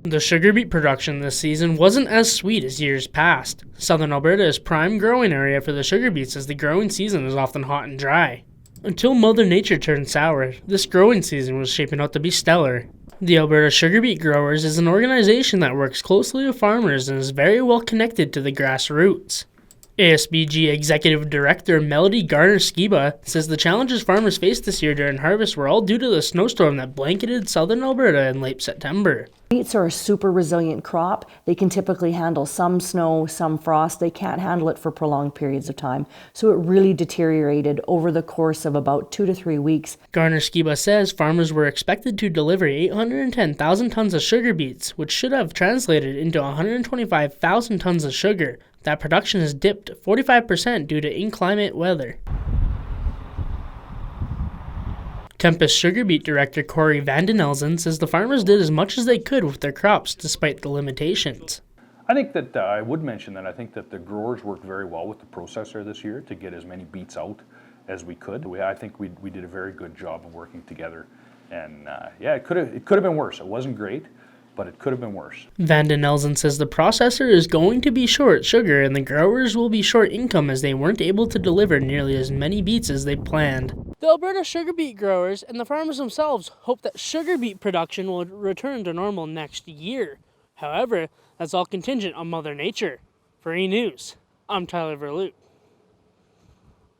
The sugar beet production this season wasn't as sweet as years past. Southern Alberta is prime growing area for the sugar beets as the growing season is often hot and dry. Until Mother Nature turned sour, this growing season was shaping out to be stellar. The Alberta Sugar Beet Growers is an organization that works closely with farmers and is very well connected to the grassroots. ASBG Executive Director Melody Garner-Skiba says the challenges farmers faced this year during harvest were all due to the snowstorm that blanketed southern Alberta in late September. Beets are a super resilient crop. They can typically handle some snow, some frost. They can't handle it for prolonged periods of time. So it really deteriorated over the course of about 2 to 3 weeks. Garner-Skiba says farmers were expected to deliver 810,000 tons of sugar beets, which should have translated into 125,000 tons of sugar. That production has dipped 45% due to inclement weather. Tempest Sugar Beet Director Corey Vandenelzen says the farmers did as much as they could with their crops despite the limitations. I think that I would mention that I think that the growers worked very well with the processor this year to get as many beets out as we could. I think we did a very good job of working together, and yeah, it could have been worse. It wasn't great, but it could have been worse. Vandenelzen says the processor is going to be short sugar and the growers will be short income as they weren't able to deliver nearly as many beets as they planned. The Alberta sugar beet growers and the farmers themselves hope that sugar beet production will return to normal next year. However, that's all contingent on Mother Nature. For E! News, I'm Tyler Verloot.